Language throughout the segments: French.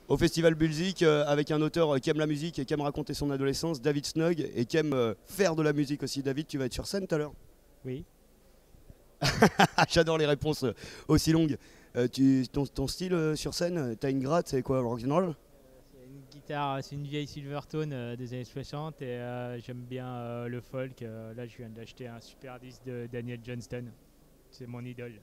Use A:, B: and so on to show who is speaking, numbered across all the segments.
A: Au festival Bulzik, avec un auteur qui aime la musique et qui aime raconter son adolescence, David Snug, et qui aime faire de la musique aussi. David, tu vas être sur scène tout à l'heure?
B: Oui.
A: J'adore les réponses aussi longues. Ton style sur scène, t'as une gratte, c'est quoi, rock'n'roll?
B: C'est une guitare, c'est une vieille Silvertone des années 60 et j'aime bien le folk. Là, je viens d'acheter un super disque de Daniel Johnston. C'est mon idole.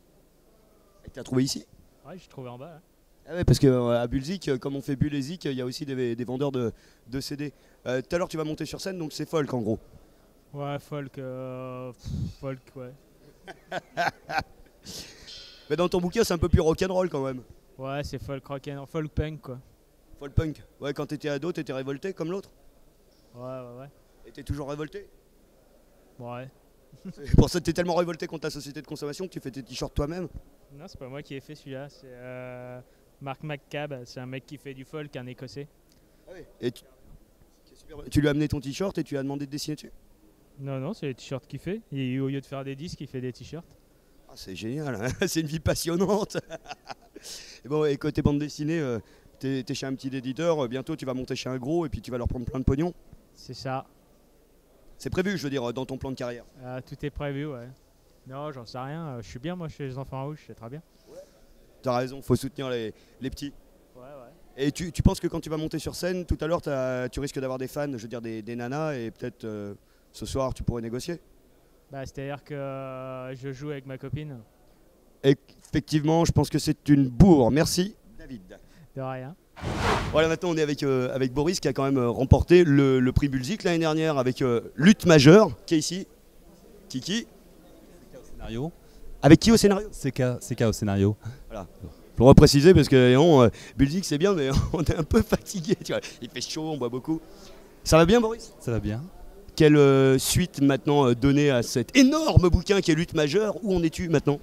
A: Et t'as trouvé ici?
B: Ouais, je trouvé en bas. Hein.
A: Ah ouais, parce qu'à Bulzik, comme on fait Bull et Zik, il y a aussi des vendeurs de CD. Tout à l'heure, tu vas monter sur scène, donc c'est folk en gros.
B: Ouais, folk, folk, ouais.
A: Mais dans ton bouquin, c'est un peu plus rock'n'roll quand même.
B: Ouais, c'est folk rock'n'roll, folk punk quoi.
A: Folk punk. Ouais, quand t'étais ado, t'étais révolté comme l'autre?
B: Ouais.
A: Et t'es toujours révolté?
B: Ouais.
A: C'est pour ça que t'es tellement révolté contre la société de consommation que tu fais tes t-shirts toi-même?
B: Non, c'est pas moi qui ai fait celui-là, c'est Mark McCabe, c'est un mec qui fait du folk, un écossais.
A: Ah oui. Et tu lui as amené ton t-shirt et tu lui as demandé de dessiner dessus?
B: Non, c'est les t-shirts qu'il fait. Et au lieu de faire des disques, il fait des t-shirts.
A: Ah, c'est génial, hein. C'est une vie passionnante. Et bon, et côté bande dessinée, t'es chez un petit éditeur, bientôt tu vas monter chez un gros et puis tu vas leur prendre plein de pognon.
B: C'est ça.
A: C'est prévu, je veux dire, dans ton plan de carrière.
B: Tout est prévu, ouais. Non, j'en sais rien. Je suis bien, moi, chez les enfants rouges, c'est très bien.
A: T'as raison, faut soutenir les petits.
B: Ouais.
A: Et tu penses que quand tu vas monter sur scène, tout à l'heure, tu risques d'avoir des fans, je veux dire des nanas, et peut-être ce soir tu pourrais négocier?
B: Bah, c'est-à-dire que je joue avec ma copine.
A: Effectivement, je pense que c'est une bourre. Merci, David.
B: De rien.
A: Voilà, maintenant on est avec Boris qui a quand même remporté le prix Bulzik l'année dernière avec Lutte Majeure, qui est ici. Kiki.
C: Scénario.
A: Avec qui au scénario?
C: CK au scénario.
A: Voilà. Pour repréciser, parce que Bulzik c'est bien, mais on est un peu fatigué. Tu vois. Il fait chaud, on boit beaucoup. Ça va bien, Boris?
C: Ça va bien.
A: Quelle suite maintenant donner à cet énorme bouquin qui est Lutte Majeure? Où en es-tu maintenant?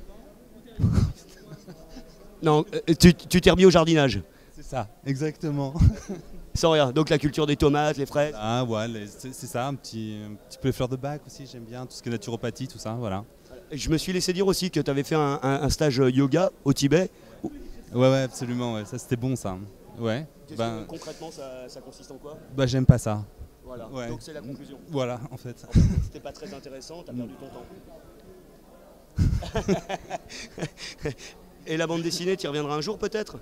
A: Non, tu t'es remis au jardinage.
C: C'est ça, exactement.
A: Sans rien, donc la culture des tomates, les fraises.
C: Ah ouais, c'est ça, un petit peu les fleurs de bac aussi, j'aime bien, tout ce qui est naturopathie, tout ça, voilà.
A: Je me suis laissé dire aussi que tu avais fait un stage yoga au Tibet.
C: Ouais, absolument, ouais. Ça c'était bon ça. Ouais.
A: Concrètement, ça consiste en quoi?
C: Bah j'aime pas ça.
A: Voilà,
C: ouais.
A: donc c'est la conclusion.
C: Voilà, en fait.
A: C'était pas très intéressant, t'as perdu ton temps. Et la bande dessinée, tu y reviendras un jour peut-être?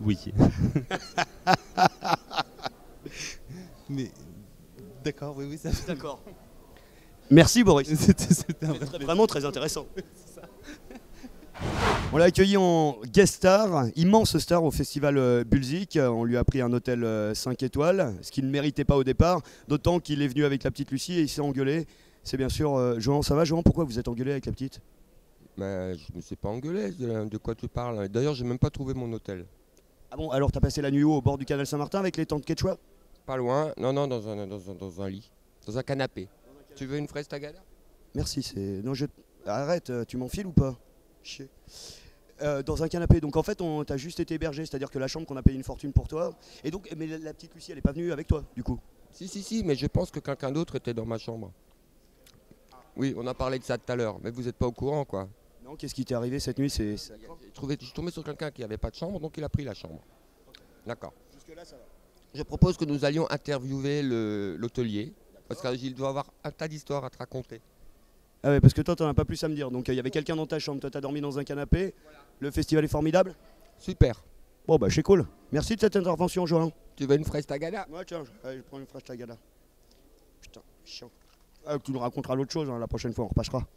C: Oui. Mais d'accord, oui, ça fait...
A: D'accord. Merci Boris.
C: C'était
A: vraiment très intéressant. On l'a accueilli en guest star, immense star au festival Bulzik. On lui a pris un hôtel 5 étoiles, ce qu'il ne méritait pas au départ, d'autant qu'il est venu avec la petite Lucie et il s'est engueulé. C'est bien sûr Jean. Ça va Jean? Pourquoi vous êtes engueulé avec la petite?
D: Mais je me suis pas engueulé, de quoi tu parles? D'ailleurs, j'ai même pas trouvé mon hôtel.
A: Ah bon, alors t'as passé la nuit où? Au bord du canal Saint-Martin avec les tantes Quechua?
D: Pas loin, non, dans un lit, dans un canapé. Tu veux une fraise tagada?
A: Merci, c'est... Non, Arrête, tu m'enfiles ou pas? Chier. Dans un canapé, donc en fait on t'a juste été hébergé, c'est-à-dire que la chambre qu'on a payé une fortune pour toi, et donc, mais la petite Lucie elle est pas venue avec toi du coup?
D: Si, mais je pense que quelqu'un d'autre était dans ma chambre. Oui, on a parlé de ça tout à l'heure, mais vous n'êtes pas au courant quoi.
A: Non, qu'est-ce qui t'est arrivé cette nuit? Je
D: suis tombé sur quelqu'un qui n'avait pas de chambre, donc il a pris la chambre. D'accord. Jusque-là, ça va. Je propose que nous allions interviewer l'hôtelier, parce qu'il doit avoir un tas d'histoires à te raconter.
A: Ah ouais, parce que toi t'en as pas plus à me dire, donc il y avait quelqu'un dans ta chambre, toi t'as dormi dans un canapé, voilà. Le festival est formidable?
D: Super.
A: Bon bah c'est cool, merci de cette intervention Johan.
D: Tu veux une fraise tagada?
A: Ouais tiens, allez, je prends une fraise tagada. Putain, chiant. Ah, tu nous raconteras l'autre chose, hein, la prochaine fois on repassera.